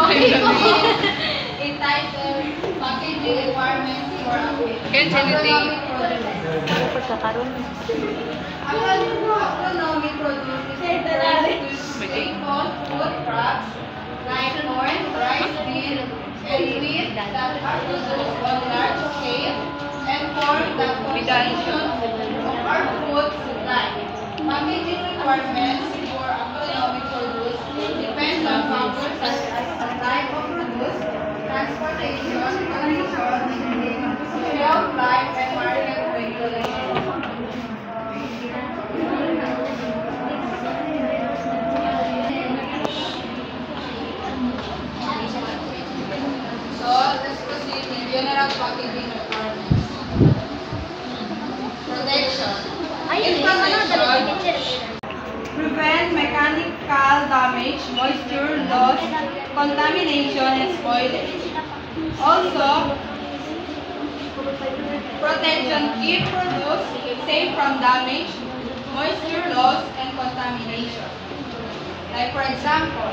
entitled Packaging Requirements for Agronomic Produce is staple food crops like corn, rice, bean, and wheat that are produced on large scale and form the foundation of our food supply. Packaging requirements for agronomic produce depend on factors such as the type of produce, transportation, conditions, shelf life, and market regulations. So, let's proceed with general packaging requirements. Protection. Prevent mechanical damage, moisture loss, contamination, and spoilage. Also, protection keep produce safe from damage, moisture loss, and contamination. Like for example,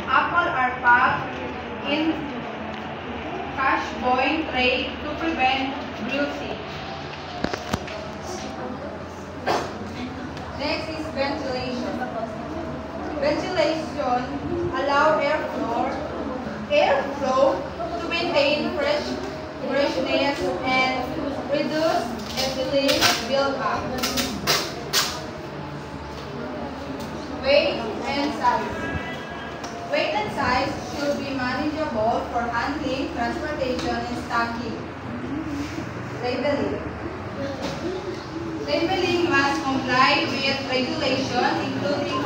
apples are packed in cash point tray to prevent bruising. Next is ventilation. Ventilation allow airflow to maintain freshness and reduce ethylene buildup. Weight and size. Weight and size should be manageable for handling, transportation, and stocking. Labeling. Labeling must comply with regulations including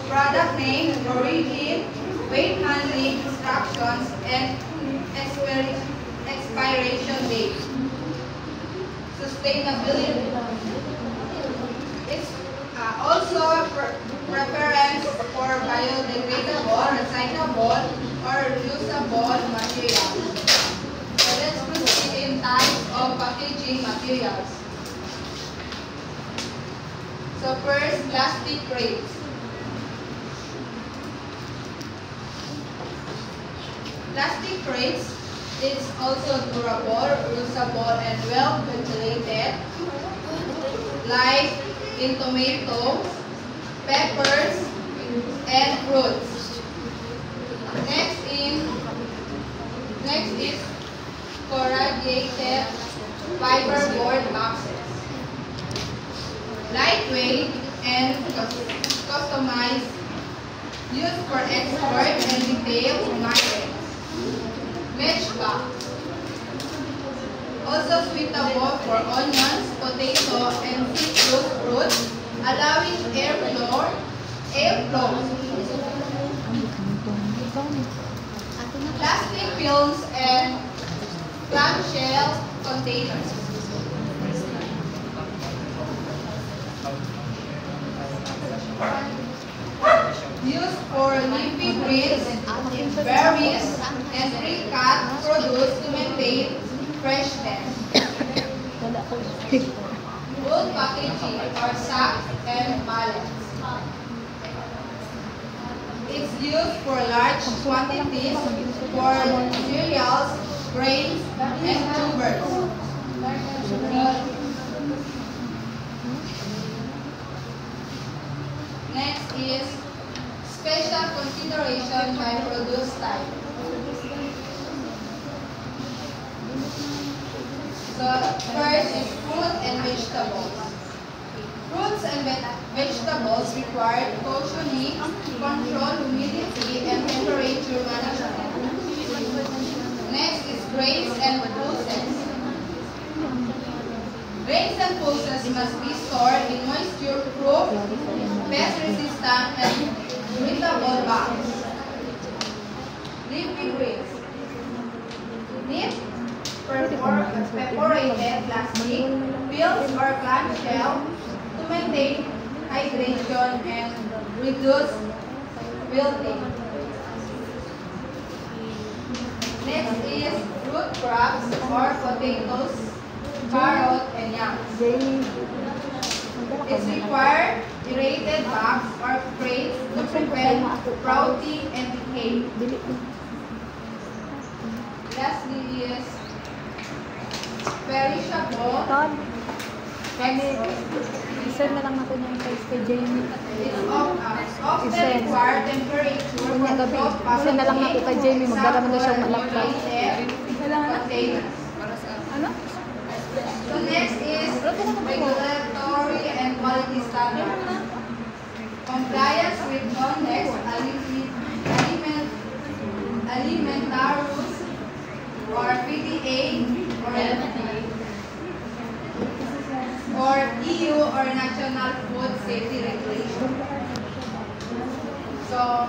product name, origin, weight handling instructions, and expiration date. Sustainability. It's also preference for biodegradable, recyclable, or reusable materials. So let's proceed in types of packaging materials. So first, plastic crates. Plastic crates is also durable, reusable, and well ventilated, like in tomatoes, peppers, and fruits. Next is corrugated fiberboard boxes. Lightweight and customized, used for export and retail markets. Mesh box, also suitable for onions, potato, and citrus fruits, allowing airflow. Plastic films and clamshell containers. Used for leafy greens, berries, and pre-cut produce to maintain freshness. Wood packaging or sacks and pallets. It's used for large quantities for cereals, grains, and tubers. Next is special consideration by produce type. So first is fruit and vegetables. Fruits and vegetables require cautioning, control humidity, and temperature management. Next is grains and pulses. Grains and pulses must be stored in moisture-proof, pest-resistant, and breathable bags. Leafy greens. Nip, perforated plastic, pills or clamshell to maintain hydration and reduce wilting. Next is root crops or potatoes, carrot, and yams. It's required aerated bags or crates to prevent sprouting and decay. lastly is perishable. Todd, isend na lang natin yung text kay Jamie. It's of the Isend. required temperature Kung niya gabi, isend na lang natin kay Jamie. Magdala mo na siyang malakbas. Kailangan na. Ano? So next is regulatory and quality standards. Compliance with non-next alimentarus or PDA or EU or National Food Safety Regulation. So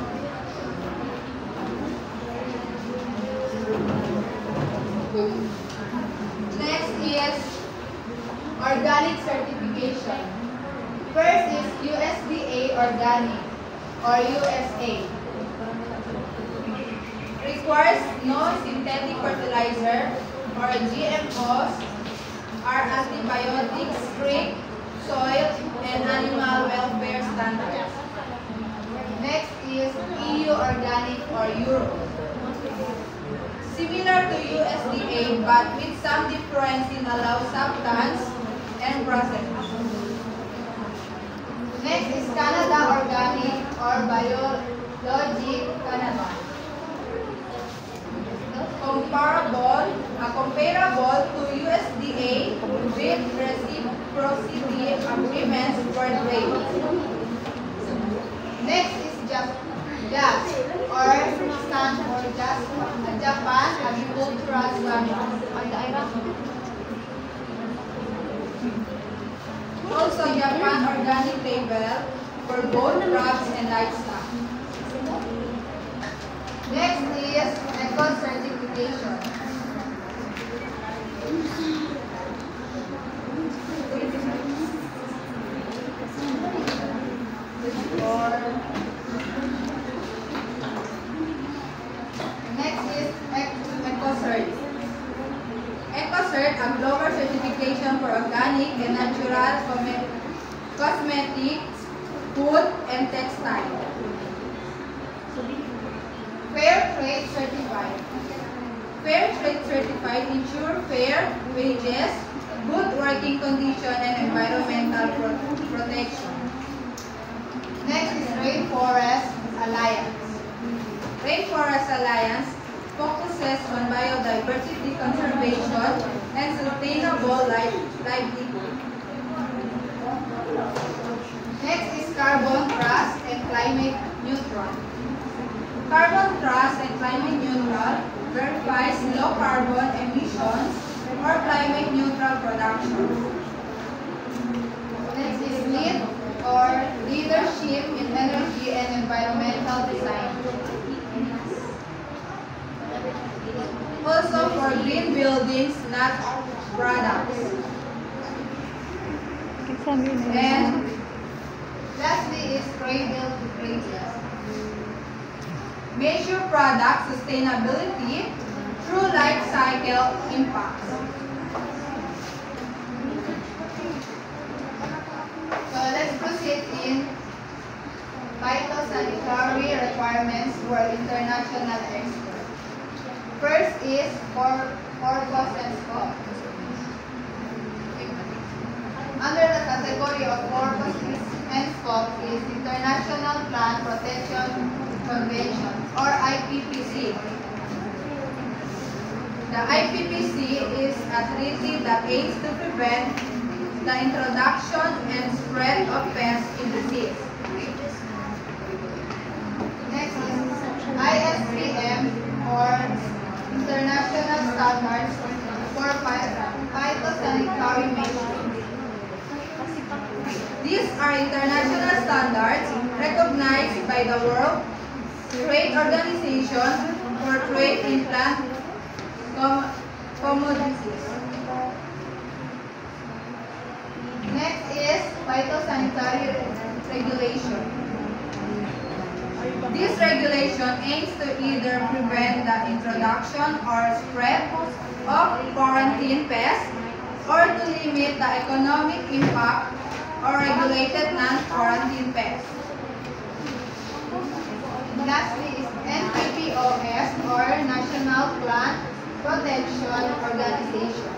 next is organic certification. First is USDA organic or USA. Requires no synthetic fertilizer or GMOs, are antibiotics, strict soil and animal welfare standards. Next is EU organic or Euro. Similar to USDA but with some difference in allowed substance and process. Next is Canada Organic or Biologic Canada. Comparable to USDA with reciprocity agreements for trade. Next is JAS or stand for Japan Agricultural Standards. Also Japan Organic Label for both crops and livestock. Next is Eco Certification. Next is EcoCert. EcoCert, a global certification for organic and natural cosmetics, food, and textile. Fair Trade Certified. Fair Trade Certified ensure fair wages, good working condition, and environmental protection. Next is Rainforest Alliance. Rainforest Alliance focuses on biodiversity conservation and sustainable livelihood. Next is Carbon Trust and Climate Neutral. Carbon Trust and Climate Neutral verifies low carbon emissions or climate neutral production. Next is LEED or Leadership in Energy and Environmental Design. Also for green buildings, not products. And lastly is Cradle to Cradle. Measure product sustainability through life cycle impacts. So let's proceed in phytosanitary requirements for international exports. First is purpose and scope. Under the category of purpose and scope is International Plant Protection Convention or IPPC. The IPPC is a treaty that aims to prevent the introduction and spread of pests in disease. Next is ISPM or International Standards for Phytosanitary Measures. These are international standards recognized by the World Trade Organization for trade in plant commodities. Next is phytosanitary regulation. This regulation aims to either prevent the introduction or spread of quarantine pests or to limit the economic impact or regulated non-quarantine pests. Lastly is NPPOS or National Plant Protection Organization.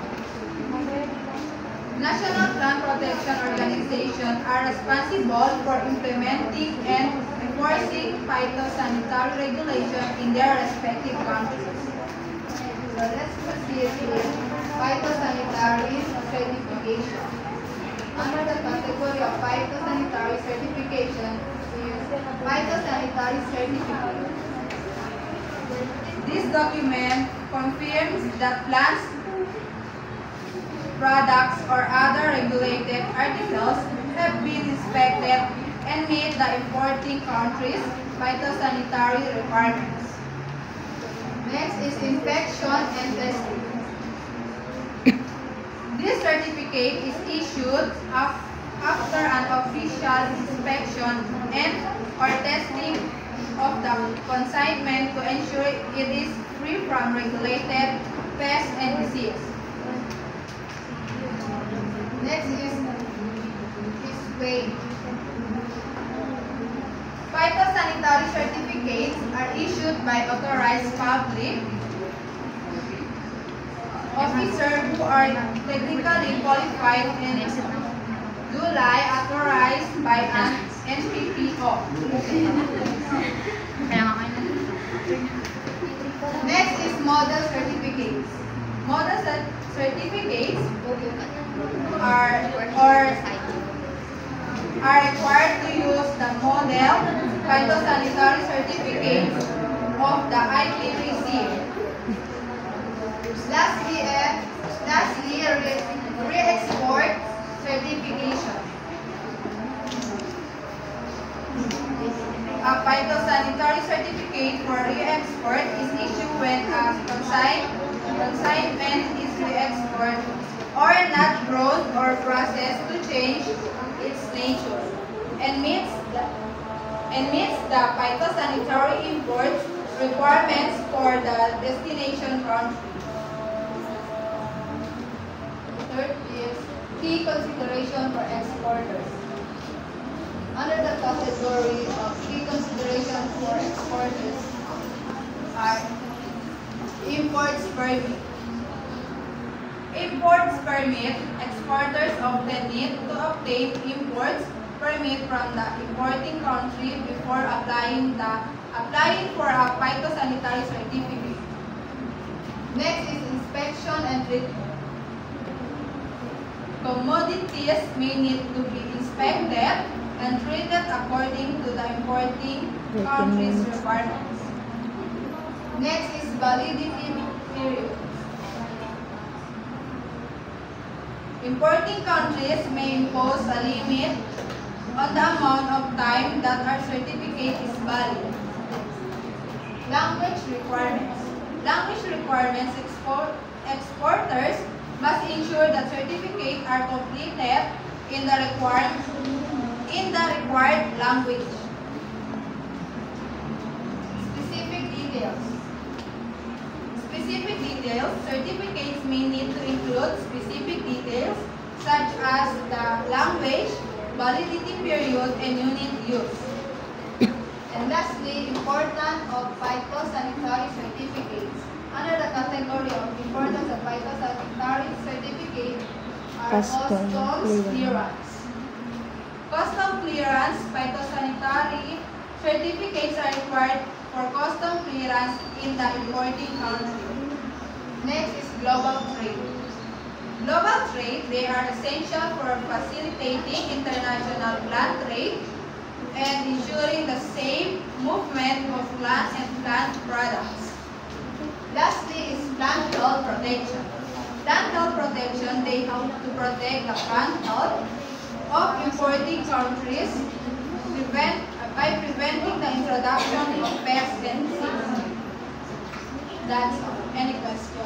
National Plant Protection Organization are responsible for implementing and enforcing phytosanitary regulation in their respective countries. So let's proceed with phytosanitary certification. Under the category of phytosanitary certification is phytosanitary certificate. This document confirms that plants, products, or other regulated articles have been inspected and meet the importing country's phytosanitary requirements. Next is inspection and testing. This certificate is issued after an official inspection and or testing of the consignment to ensure it is free from regulated pests and disease. Next is weight. Phytosanitary certificates are issued by authorized public officers who are technically qualified and duly authorized by an NPPO. Next is model certificates. Model certificates are required to use the model phytosanitary certificate of the IPPC. Lastly, re-export certification. A phytosanitary certificate for re-export is issued when a consignment is re-exported or not grown or processed to change its nature and meets the phytosanitary import requirements for the destination country. Third is key consideration for exporters. Under the category of key consideration for exporters are imports permit. Imports permit, exporters often need to obtain imports permit from the importing country before applying for a phytosanitary certificate. Next is inspection and treatment. Commodities may need to be inspected and treated according to the importing country's requirements. Next is validity period. Importing countries may impose a limit on the amount of time that our certificate is valid. Language requirements. Language requirements exporters must ensure that certificates are completed in the required language. Specific details. Specific details. Certificates may need to include specific details such as the language, validity period, and unit use. And lastly, importance of phytosanitary certificates. Under the category of importance of phytosanitary certificate are customs clearance. Custom clearance phytosanitary certificates are required for custom clearance in the importing country. Next is global trade. Global trade, they are essential for facilitating international plant trade and ensuring the safe movement of plants and plant products. Lastly is plant health protection. Plant health protection, they help to protect the plant health of importing countries by preventing the introduction of pests and diseases. That's all. Any question?